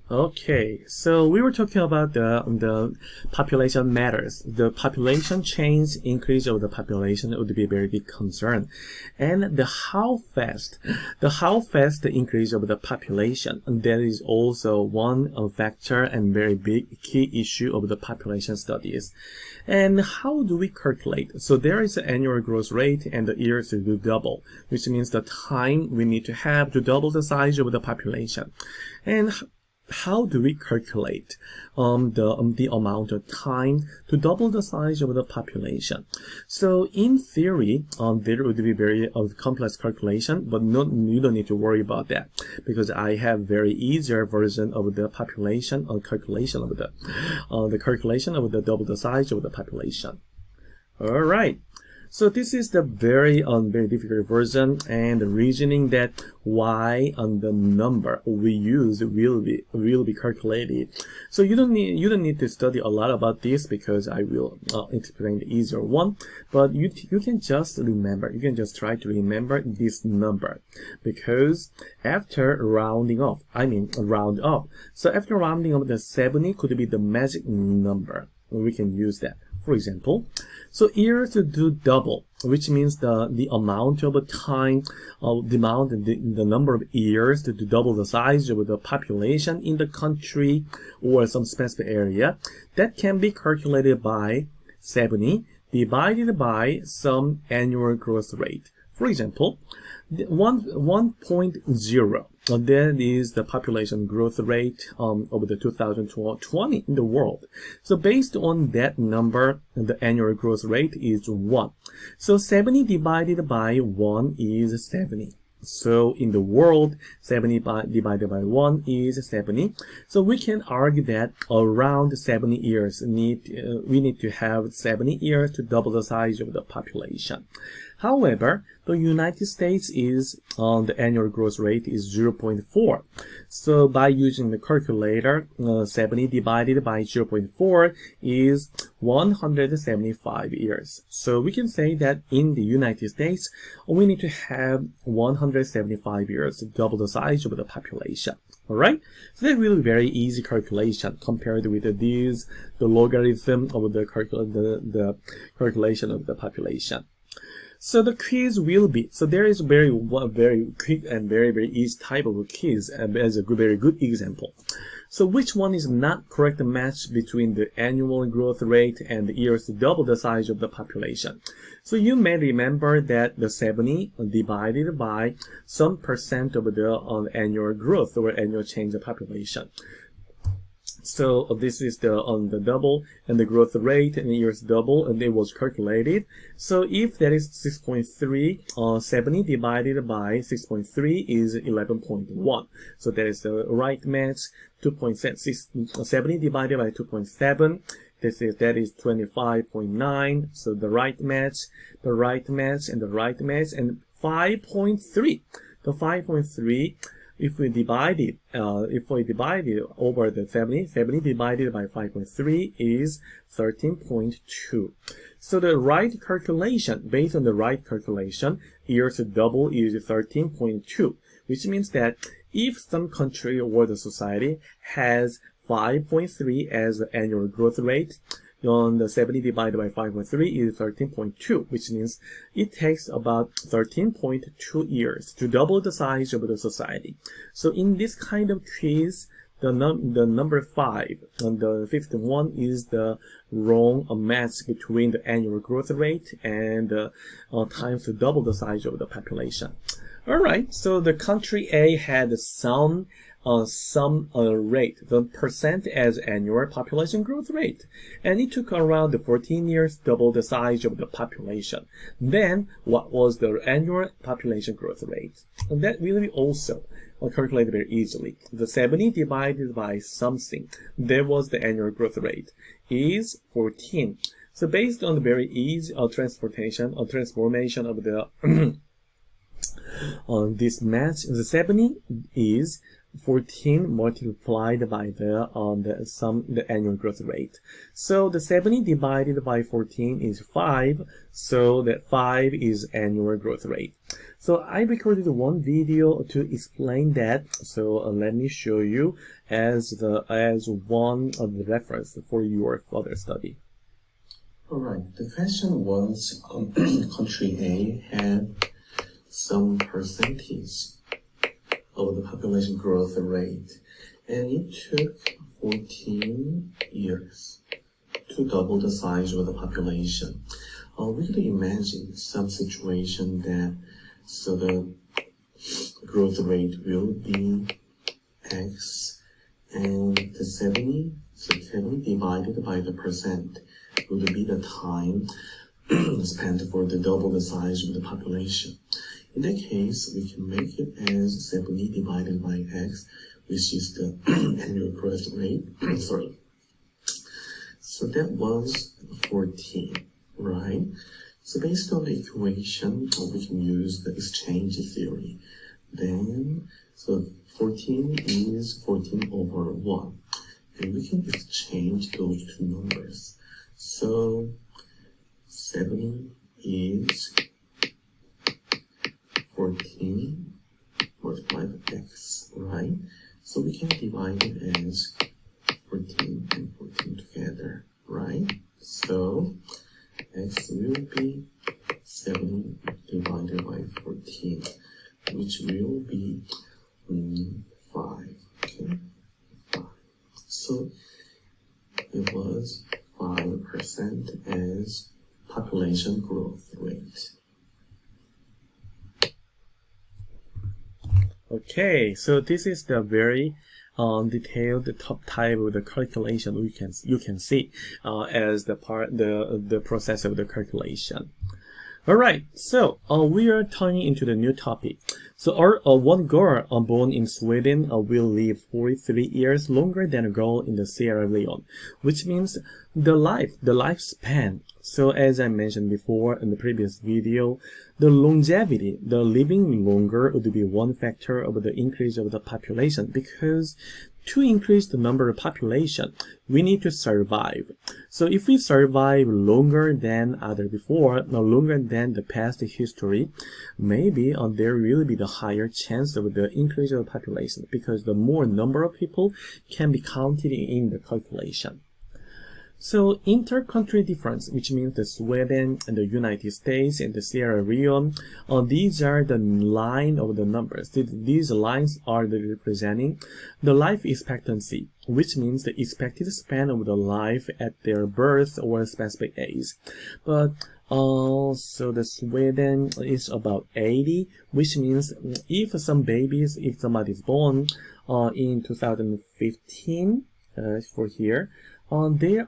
Okay, so we were talking about the population matters. The population change, increase of the population would be a very big concern, and the how fast the increase of the population, that is also one factor and very big key issue of the population studies. And how do we calculate? So there is the annual growth rate and the years to double, which means the time we need to have to double the size of the population. And how do we calculate the amount of time to double the size of the population? So in theory, there would be very complex calculation, but you don't need to worry about that because I have very easier version of the population calculation of the calculation of the double the size of the population. All right. So this is the very difficult version, and the reasoning that why the number we use will be calculated. So you don't need to study a lot about this because I will explain the easier one. But you can just remember, you can just try to remember this number, because after rounding off, round up. So after rounding up, the 70 could be the magic number. We can use that. For example, so years to do double, which means the amount of time, the number of years to double the size of the population in the country or some specific area, that can be calculated by 70 divided by some annual growth rate. For example, 1.0. That is the population growth rate of the 2020 in the world. So based on that number, the annual growth rate is 1. So 70 divided by 1 is 70. So in the world, 70 divided by 1 is 70. So we can argue that around 70 years, we need to have 70 years to double the size of the population. However, the United States is the annual growth rate is 0.4. So by using the calculator, 70 divided by 0.4 is 175 years. So we can say that in the United States, we need to have 175 years to double the size of the population. All right, so that's really very easy calculation compared with the logarithm of the calculation of the population. So the quiz will be, so there is very quick and very easy type of quiz as a very good example. So which one is not correct match between the annual growth rate and the years to double the size of the population? So you may remember that the 70 divided by some percent of the annual growth or annual change of population. So this is the double and the growth rate and the years double, and it was calculated. So if that is 6.3, 70 divided by 6.3 is 11.1. So that is the right match. 70 divided by 2.7. That is 25.9. So the right match, and the right match, and 5.3. The 5.3. If we divide it over the 70 divided by 5.3 is 13.2. So the right calculation, based on the right calculation, years to double is 13.2, which means that if some country or the society has 5.3 as the annual growth rate, on the 70 divided by 5.3 is 13.2, which means it takes about 13.2 years to double the size of the society. So in this kind of quiz, the number 5 and the 51 is the wrong match between the annual growth rate and times to double the size of the population. All right, so the country A had some rate, the percent as annual population growth rate, and it took around 14 years to double the size of the population. Then, what was the annual population growth rate? And that will be also calculated very easily. The 70 divided by something, there was the annual growth rate, is 14. So based on the very easy transformation of the on this match, the 70 is 14 multiplied by the annual growth rate. So the 70 divided by 14 is 5. So that 5 is annual growth rate. So I recorded one video to explain that. So let me show you as one of the reference for your further study. All right. The question was, country A had some percentage of the population growth rate, and it took 14 years to double the size of the population. We could imagine some situation that so the growth rate will be X, and the 70 divided by the percent would be the time spent for the double the size of the population. In that case, we can make it as 70 divided by X, which is the annual growth rate. Sorry. So that was 14, right? So based on the equation, we can use the exchange theory. Then, so 14 is 14 over 1. And we can exchange those two numbers. So 70 is 14 multiplied by X, right? So we can divide it as 14 and 14 together, right? So X will be 70 divided by 14, which will be 5, okay? 5. So it was 5% as population growth rate. Okay, so this is the very detailed top type of the calculation you can see as the process of the calculation. All right, so we are turning into the new topic. So one girl born in Sweden will live 43 years longer than a girl in the Sierra Leone, which means the lifespan. So as I mentioned before in the previous video, the longevity, the living longer would be one factor of the increase of the population, because to increase the number of population, we need to survive. So if we survive longer than longer than the past history, maybe there will be the higher chance of the increase of the population, because the more number of people can be counted in the calculation. So inter-country difference, which means the Sweden and the United States and the Sierra Leone, these are the line of the numbers. These lines are representing the life expectancy, which means the expected span of the life at their birth or specific age. But so the Sweden is about 80, which means if somebody is born in 2015, for here, they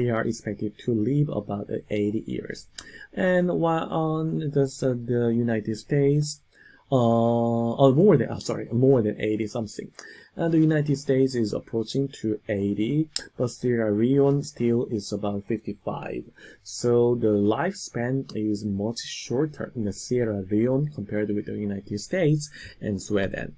are expected to live about 80 years, and while on the United States, more than 80 something, and the United States is approaching to 80, but Sierra Leone still is about 55. So the lifespan is much shorter in the Sierra Leone compared with the United States and Sweden.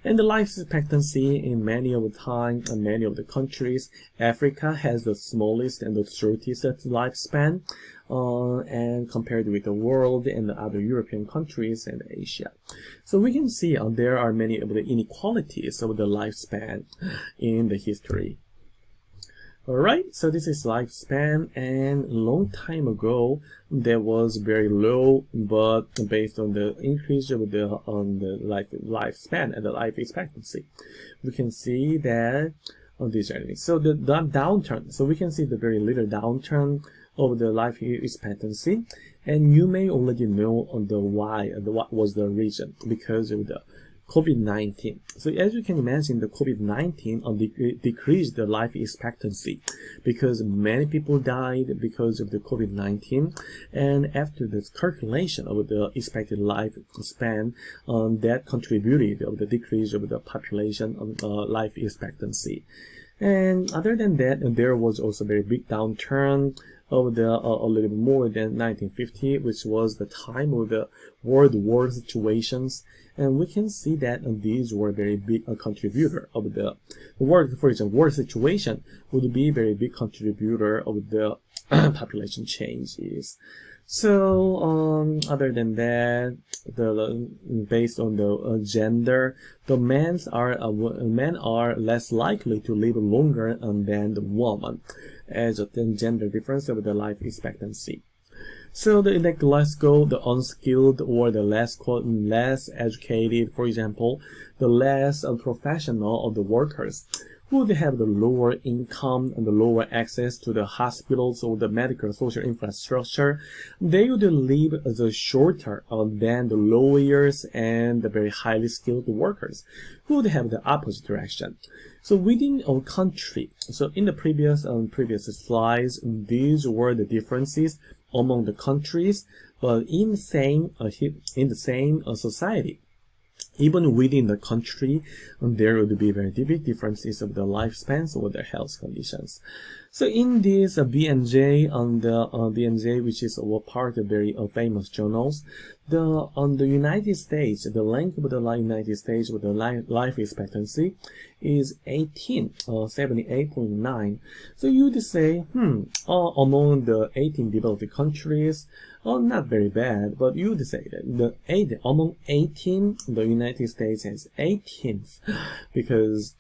And the life expectancy in many of the countries, Africa has the smallest and the shortest lifespan, and compared with the world and the other European countries and Asia. So we can see there are many of the inequalities of the lifespan in the history. Alright, so this is lifespan, and long time ago that was very low, but based on the increase of the lifespan and the life expectancy, we can see that on this journey. So the downturn, so we can see the very little downturn of the life expectancy, and you may already know on the why and what was the reason, because of the COVID-19. So as you can imagine, the COVID-19 decreased the life expectancy, because many people died because of the COVID-19, and after the calculation of the expected lifespan, that contributed of the decrease of the population life expectancy. And other than that, there was also a very big downturn of the a little bit more than 1950, which was the time of the world war situations. And we can see that these were very big contributor of the world. For example, war situation would be a very big contributor of the population changes. So, other than that, based on the gender, the men are less likely to live longer than the woman, as a gender difference of the life expectancy. So let's go the unskilled or the less educated, for example, the less professional of the workers, who would have the lower income and the lower access to the hospitals or the medical social infrastructure. They would live the shorter than the lawyers and the very highly skilled workers, who would have the opposite direction. So within a country, so in the previous slides, these were the differences among the countries, but in the same society. Even within the country, there would be very big differences of the lifespans or the health conditions. So in this BMJ, BMJ, which is a part of very famous journals, on the United States, the length of the United States with the life expectancy is 78.9. So you'd say, among the 18 developed countries, not very bad, but you'd say that among 18, the United States has 18th, because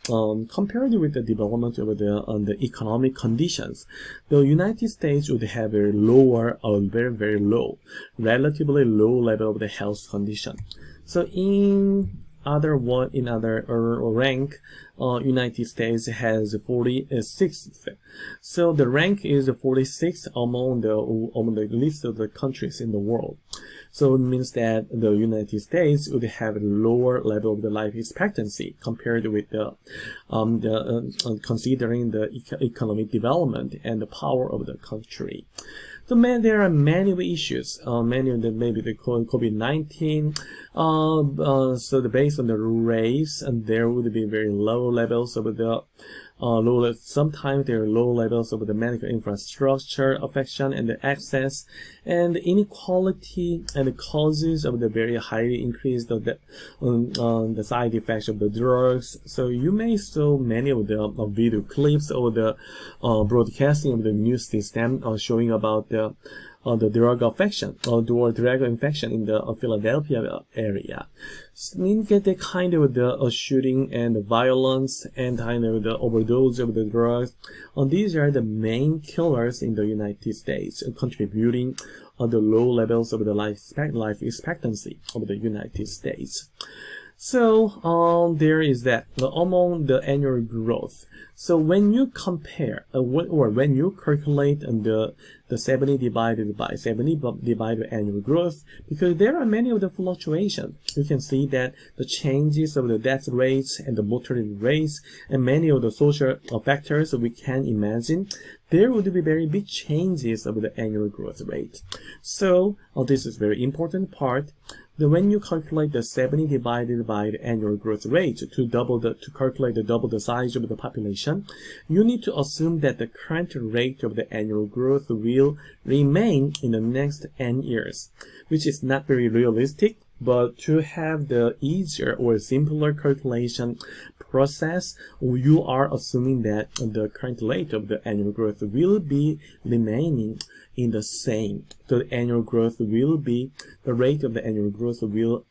compared with the development of the economic conditions, the United States would have a lower, very low, relatively low level of the health condition. So in other rank, United States has 46th. So the rank is 46th among the list of the countries in the world. So it means that the United States would have a lower level of the life expectancy compared with considering the economic development and the power of the country. So there are many issues, many of them, maybe the COVID-19. So based on the race, and there would be very low levels of the sometimes there are low levels of the medical infrastructure affection and the access, and the inequality and the causes of the very highly increased the side effects of the drugs. So you may saw many of the video clips or the broadcasting of the news system showing about the drug affection or drug infection in the Philadelphia area. So you get the kind of the shooting and the violence and kind of the overdose of the drugs. These are the main killers in the United States, contributing the low levels of the life expectancy of the United States. So there is that among the annual growth. So when you compare or when you calculate the 70 divided by annual growth, because there are many of the fluctuations, you can see that the changes of the death rates and the mortality rates and many of the social factors we can imagine, there would be very big changes of the annual growth rate. So this is very important part. When you calculate the 70 divided by the annual growth rate to calculate double the size of the population, you need to assume that the current rate of the annual growth will remain in the next n years, which is not very realistic. But to have the easier or simpler calculation process, you are assuming that the current rate of the annual growth will be remaining in the same. So the annual growth will be, the rate of the annual growth will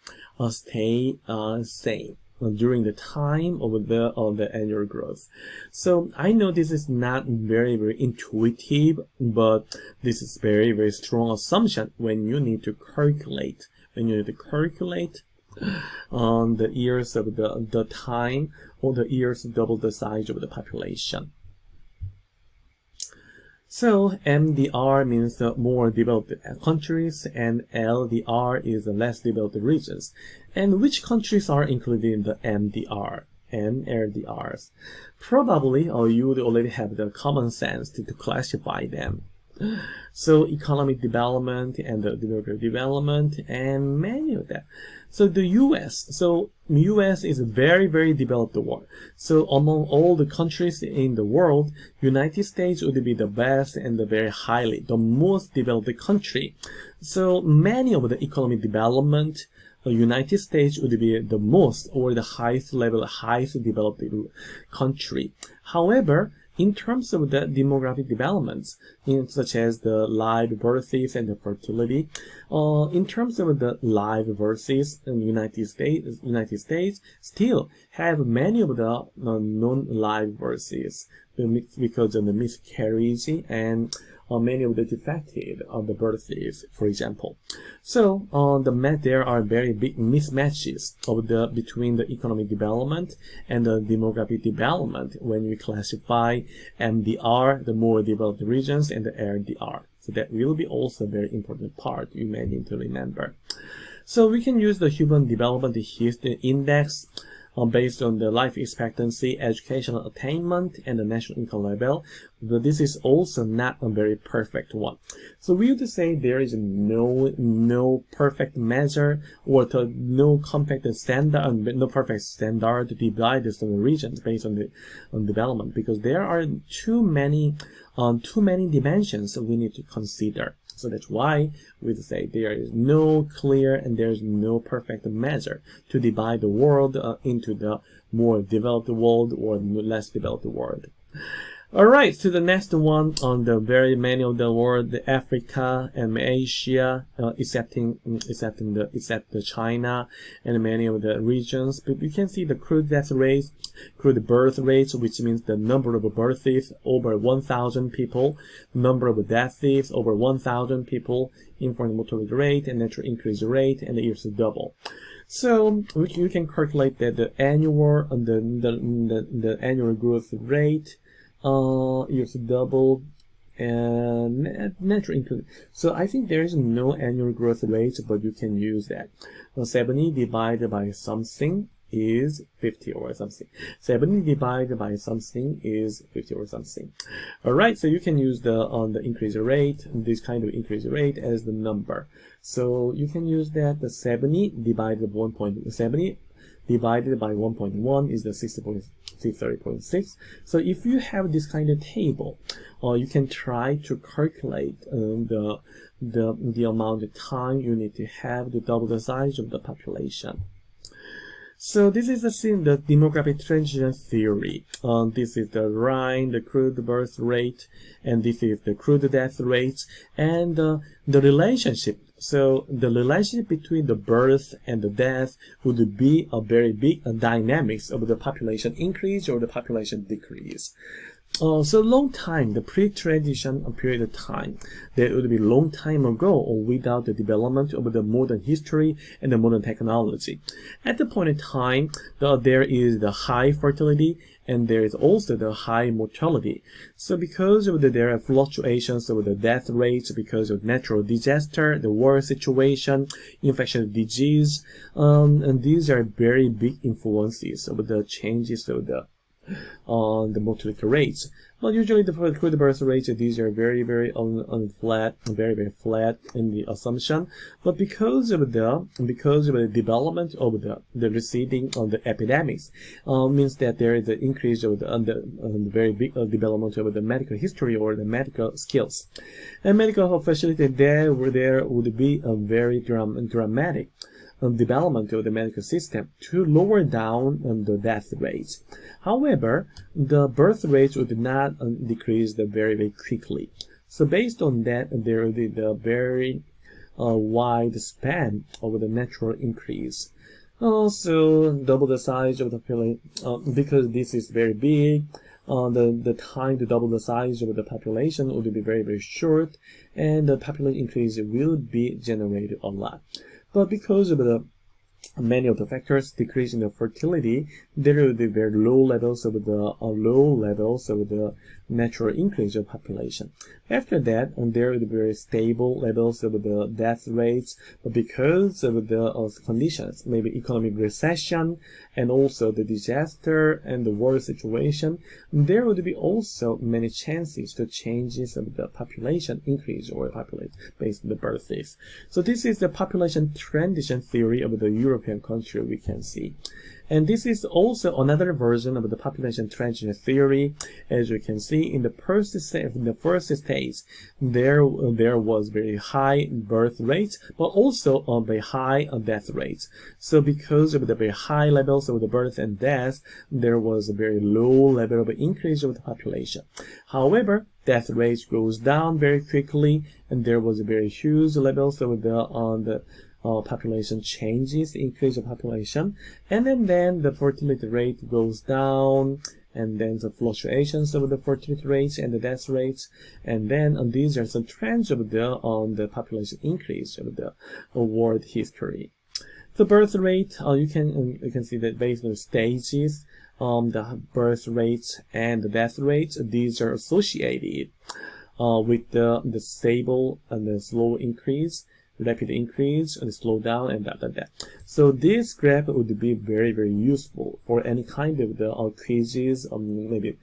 stay same during the time of the annual growth. So I know this is not very intuitive, but this is very strong assumption when you need to calculate. When you need to calculate the years of the time or the years double the size of the population. So MDR means the more developed countries and LDR is the less developed regions. And which countries are included in the MDR and LDRs? Probably you would already have the common sense to classify them. So economic development and the demographic development and many of that. So the US is a very, very developed world. So among all the countries in the world, United States would be the best and the very highly, the most developed country. So many of the economic development, the United States would be the most or the highest level, highest developed country. However, in terms of the demographic developments, such as the live births and the fertility, in terms of the live births in United States still have many of the non-live births because of the miscarriage and many of the defective of the births, for example. So there are very big mismatches of between the economic development and the demographic development when we classify MDR, the more developed regions, and the LDR. So that will be also a very important part you may need to remember. So we can use the Human Development History Index based on the life expectancy, educational attainment, and the national income level, but this is also not a very perfect one. So we would say there is no perfect measure or no perfect standard to divide this on the regions based on development, because there are too many dimensions we need to consider. So that's why we say there is no clear and there is no perfect measure to divide the world into the more developed world or less developed world. Alright, so the next one on the very many of the world, the Africa and Asia, except China and many of the regions. But you can see the crude death rates, crude birth rates, which means the number of births over 1,000 people, number of deaths over 1,000 people, infant mortality rate and natural increase rate, and the years double. So you can calculate that the annual annual growth rate years double and natural increase. So I think there is no annual growth rate, but you can use that. 70 divided by something is 50 or something. 70 divided by something is 50 or something. Alright, so you can use the increase rate, this kind of increase rate as the number. So you can use that the 70 divided by 1.70 divided by 1.1 is the 60.6. So if you have this kind of table, you can try to calculate the amount of time you need to have to double the size of the population. So this is the demographic transition theory. This is the Rhine, the crude birth rate, and this is the crude death rates, and the relationship. So the relationship between the birth and the death would be a very big dynamics of the population increase or the population decrease. So long time, the pre-transition period of time, that would be long time ago or without the development of the modern history and the modern technology. At the point in time, there is the high fertility and there is also the high mortality. So because of there are fluctuations of the death rates because of natural disaster, the war situation, infectious disease, and these are very big influences of the changes of the mortality rates. But usually the crude birth rates, these are very flat, very flat in the assumption. But because of the development of the receding of the epidemics, means that there is an increase of the very big development of the medical history or the medical skills. And medical facility there would be a very dramatic development of the medical system to lower down the death rates. However, the birth rates would not decrease very quickly. So based on that, there will be the very wide span of the natural increase. Also, double the size of the population because this is very big. The time to double the size of the population would be very short, and the population increase will be generated a lot. But because of the many of the factors decreasing the fertility, there will be very low levels of the natural increase of population. After that, there will be very stable levels of the death rates, but because of the conditions, maybe economic recession and also the disaster and the war situation, there would be also many chances to changes of the population increase or population based on the birth rates. So this is the population transition theory of the European country we can see. And this is also another version of the population transition theory. As you can see, in the first stage, there was very high birth rates, but also very high death rates. So because of the very high levels of the birth and death, there was a very low level of increase of the population. However, death rate goes down very quickly, and there was a very huge levels of the population changes, increase of population, and then the fertility rate goes down, and then the fluctuations of the fertility rates and the death rates, and then these are some trends of the population increase of the world history. The birth rate, you can see that based on the stages, the birth rates and the death rates, these are associated with the stable and the slow increase, rapid increase, and slow down, and that. So this graph would be very, very useful for any kind of the quizzes, maybe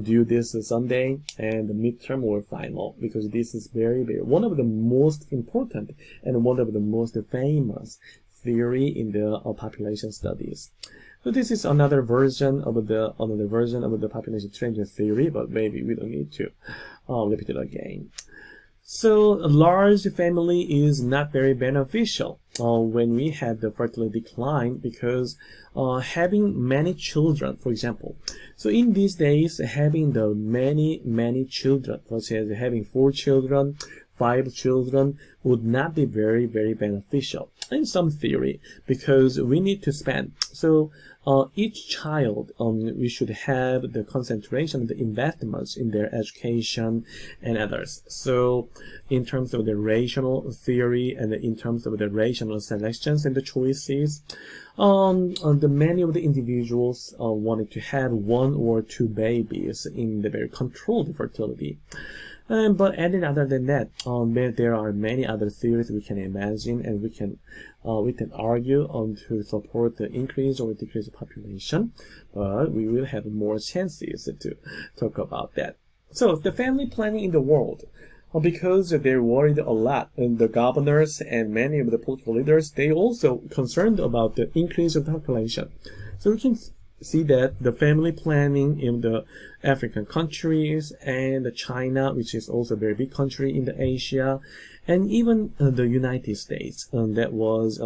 due this Sunday and the midterm or final, because this is very, very one of the most important and one of the most famous theory in the population studies. So this is another version of the population transition theory, but maybe we don't need to repeat it again. So a large family is not very beneficial when we have the fertility decline, because having many children, for example, so in these days having the many children, such as having 4 children, 5 children, would not be very, very beneficial in some theory, because we need to spend. So each child, we should have the concentration of the investments in their education and others. So in terms of the rational theory and in terms of the rational selections and the choices, many of the individuals wanted to have 1 or 2 babies in the very controlled fertility. But other than that, there are many other theories we can imagine, and we can argue to support the increase or decrease of population. But we will have more chances to talk about that. So the family planning in the world, because they're worried a lot, and the governors and many of the political leaders, they also concerned about the increase of the population. So we can see that the family planning in the African countries and China, which is also a very big country in the Asia, and even the United States, that was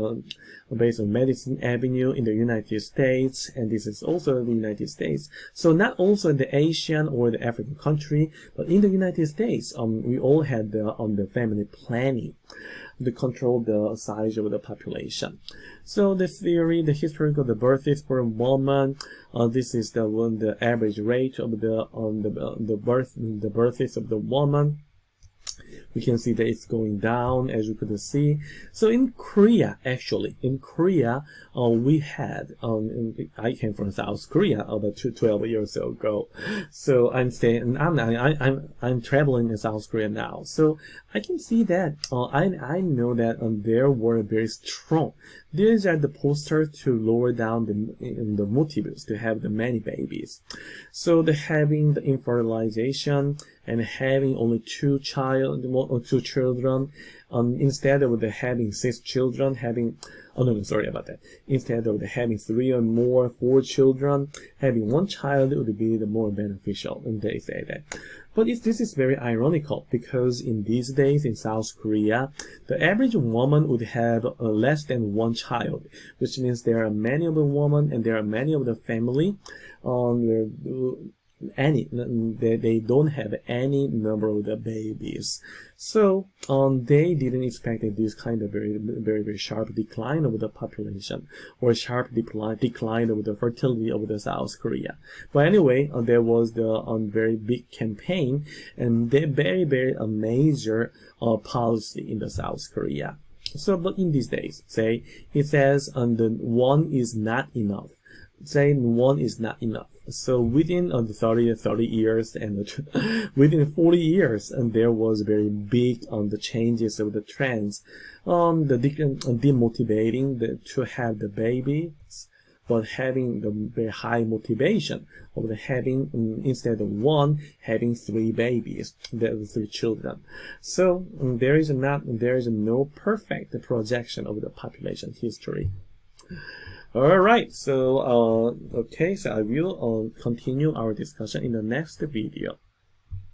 based on Madison Avenue in the United States, and this is also the United States. So not also in the Asian or the African country, but in the United States, we all had the family planning to control the size of the population. So the theory, the historical, the birth rate for a woman, this is the average rate of the birth rate of the woman. We can see that it's going down, as you could see. So in Korea, actually, we had, I came from South Korea about 12 years ago. So I'm traveling in South Korea now. So I can see that, I know that there were very strong. These are the posters to lower down the motives to have the many babies. So having the infertilization and having only 2 children, instead of having 6 children, instead of having 3 or more, 4 children, having 1 child would be the more beneficial, and they say that. But this is very ironical, because in these days in South Korea, the average woman would have less than 1 child, which means there are many of the women and there are many of the family they don't have any number of the babies. So they didn't expect this kind of very, very, very sharp decline of the population, or sharp decline of the fertility of the South Korea. But anyway, there was the very big campaign and the very, very major policy in the South Korea. So, but in these days, say it says the one is not enough. Say one is not enough. So within the 30 years and within 40 years, and there was very big the changes of the trends, the demotivating to have the babies, but having the very high motivation of the having instead of one having 3 babies, the 3 children. So there is no perfect projection of the population history. All right, so okay, so I will continue our discussion in the next video.